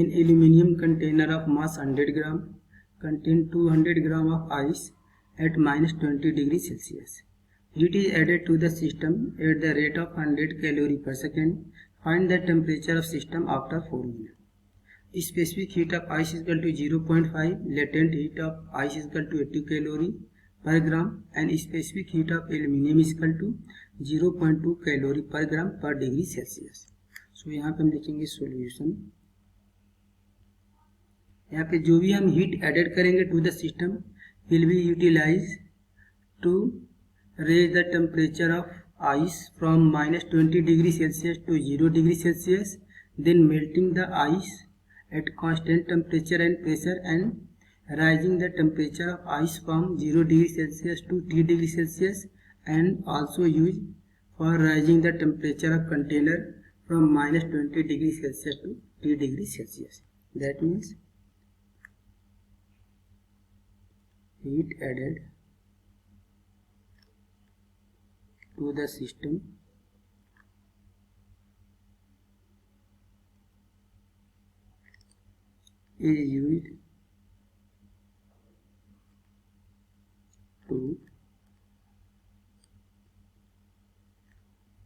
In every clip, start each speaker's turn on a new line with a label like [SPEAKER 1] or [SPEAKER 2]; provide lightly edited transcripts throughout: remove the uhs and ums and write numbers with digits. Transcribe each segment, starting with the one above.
[SPEAKER 1] An aluminum container of mass 100 gram contains 200 gram of ice at minus 20 degrees Celsius. Heat is added to the system at the rate of 100 calorie per second. Find the temperature of system after 4 minutes. Specific heat of ice is equal to 0.5, latent heat of ice is equal to 80 calorie per gram, and specific heat of aluminum is equal to 0.2 calorie per gram per degree Celsius. So यहाँ पे हम लिखेंगे solution. यहाँ पे जो भी हम heat added करेंगे to the system will be utilize to raise the temperature of ice from minus 20 degree Celsius to 0 degree Celsius, then melting the ice at constant temperature and pressure and rising the temperature of ice from 0 degree Celsius to T degree Celsius, and also used for rising the temperature of container from minus 20 degree Celsius to T degree Celsius. That means heat added to the system is used to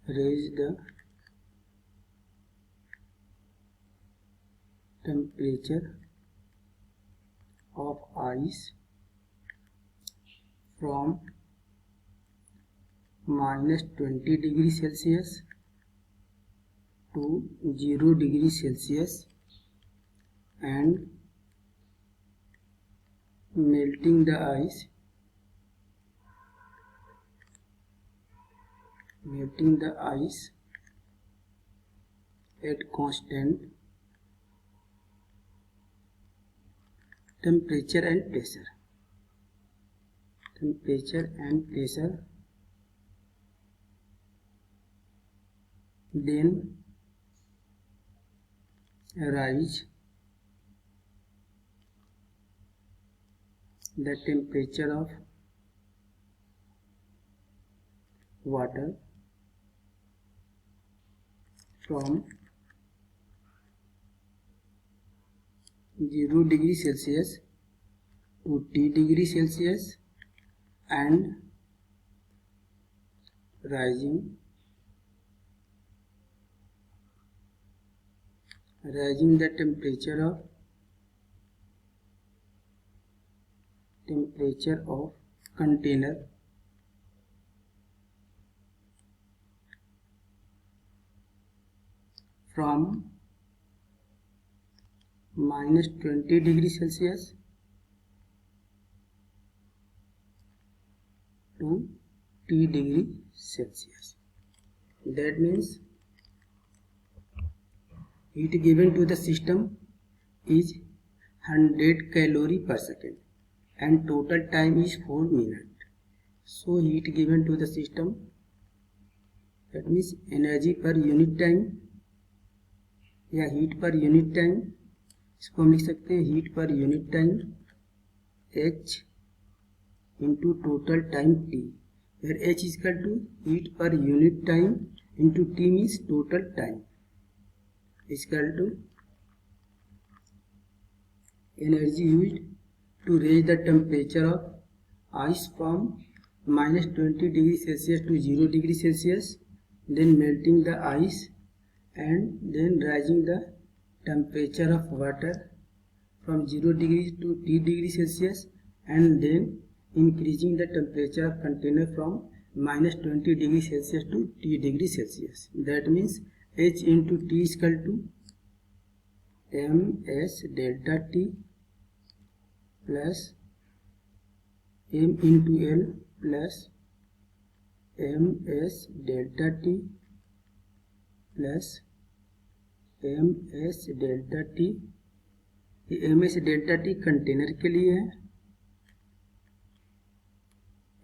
[SPEAKER 1] raise the temperature of ice from minus 20 degree Celsius to 0 degree Celsius, and melting the ice at constant temperature and pressure. Then rise the temperature of water from 0 degree Celsius to T degree Celsius, and rising the temperature of container from minus 20 degree Celsius to T degree Celsius. That means heat given to the system is 100 calorie per second and total time is 4 minutes. So heat given to the system, that means energy per unit time या heat per unit time, इसको हम लिख सकते हैं heat per unit time H into total time T, where H is equal to heat per unit time into T means total time, is equal to energy used to raise the temperature of ice from minus 20 degree Celsius to 0 degree Celsius, then melting the ice and then rising the temperature of water from 0 degree to T degree Celsius, and then increasing the temperature of container from minus 20 degree Celsius to T degree Celsius. That means H into T is equal to ms delta T plus m into L plus ms delta T plus ms delta T. ये ms delta T container के लिए है,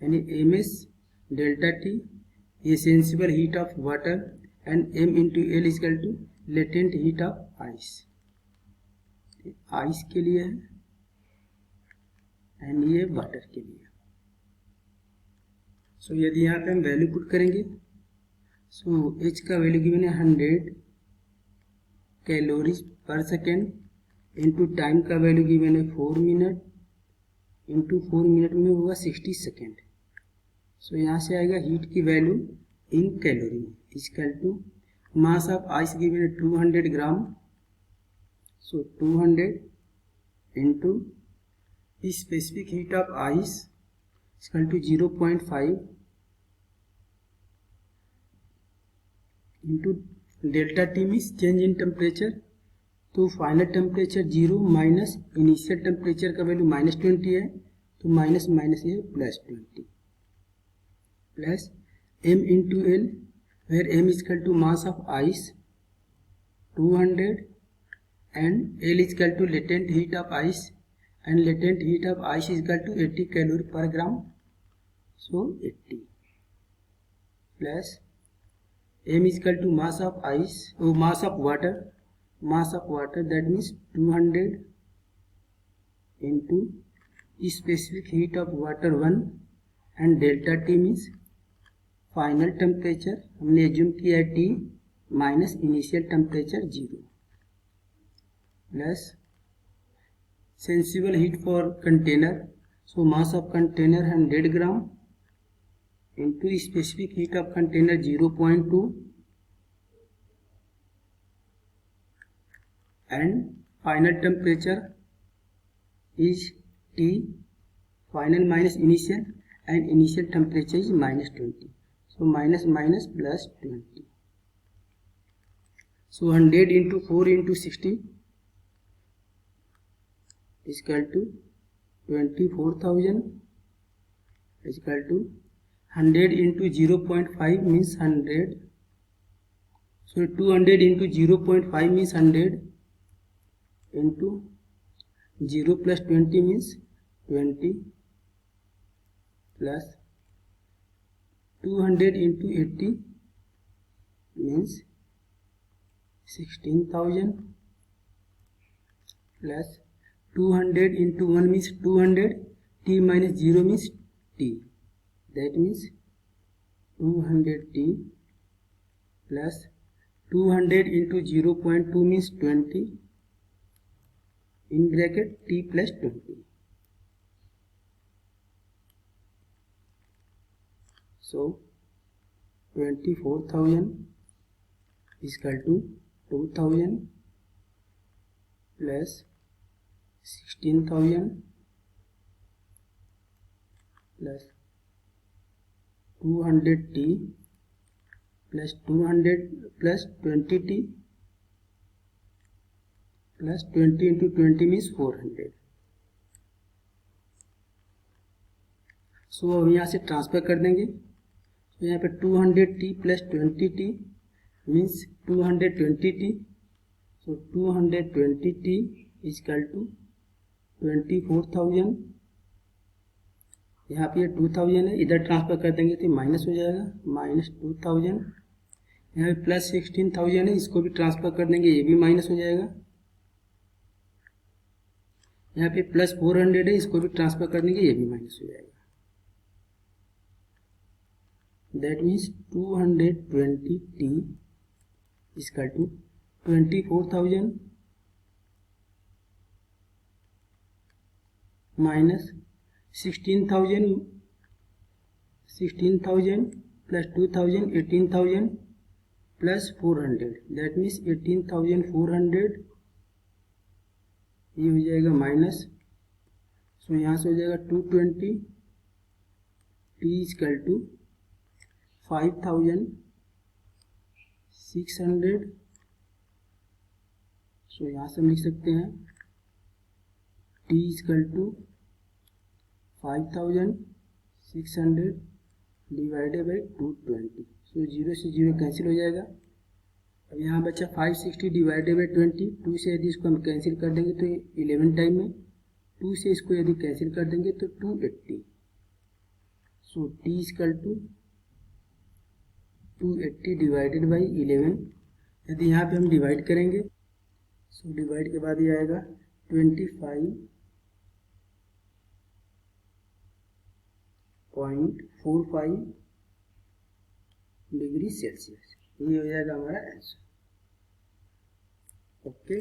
[SPEAKER 1] यानी ms delta T ये sensible heat of water and m into L is equal to latent heat of ice. Ice के लिए है and ये वाटर के लिए. सो यदि यहाँ पे हम वैल्यू पुट करेंगे, सो H का वैल्यू गिवन है 100 कैलोरीज पर सेकेंड इंटू टाइम का वैल्यू गिवन है 4 मिनट, इंटू 4 मिनट में होगा 60 सेकेंड। सो यहाँ से आएगा हीट की वैल्यू इन कैलोरी में equal to mass of ice given है 200 gram. So 200 into specific heat of ice equal to 0.5 into delta T means change in temperature. तो final temperature 0 minus initial temperature का value -20 है, तो minus minus ये +20 plus m into L where m equal to mass of ice 200 and l equal to latent heat of ice and latent heat of ice equal to 80 calorie per gram. So 80 plus m equal to mass of ice mass of water that means 200 into specific heat of water 1 and delta T means final temperature हमने assume किया है T minus initial temperature 0 plus sensible heat for container. So mass of container 100 gram into specific heat of container 0.2 and final temperature is T, final minus initial and initial temperature is -20, so minus minus plus 20. So 100 into 4 into 60 is equal to 24,000 is equal to 100 into 0.5 means 100. So 200 into 0.5 means 100 into 0 plus 20 means 20 plus 200 into 80 means 16,000 plus 200 into 1 means 200, T minus 0 means T, that means 200T plus 200 into 0.2 means 20 in bracket T plus 20. So 24,000 is equal to 2,000 plus 16,000 plus 200T plus 200 plus 20T plus 20 into 20 means 400. सो अब यहाँ से transfer कर देंगे। तो यहाँ पे 200T plus 20T means 220T. So 220T is equal to 24,000. यहाँ पे 2000 है, इधर ट्रांसफर कर देंगे तो माइनस हो जाएगा, -2000। यहाँ पे प्लस 16,000 है, इसको भी ट्रांसफर कर देंगे, ये भी माइनस हो जाएगा। यहाँ पे प्लस 400 है, इसको भी ट्रांसफर कर देंगे, ये भी माइनस हो जाएगा। That means 220T is equal to 24,000 minus 16,000 plus 2,000 18,000 plus 400, that means 18,400। ये हो जाएगा माइनस। सो यहाँ से हो जाएगा 220 T इक्वल टू 5,600। सो यहाँ से हम लिख सकते हैं T equal to 5,600 divided by 220। So 0 से 0 कैंसिल हो जाएगा। अब यहाँ बचा 560 डिवाइडेड बाई 20। 2 से यदि इसको हम कैंसिल कर देंगे तो 11 टाइम में, 2 से इसको यदि कैंसिल कर देंगे तो 280। So T equal to 280 divided by 11। यदि यहाँ पे हम डिवाइड करेंगे, सो डिवाइड के बाद ये आएगा 25.45 डिग्री सेल्सियस। ये हो जाएगा हमारा आंसर। ओके।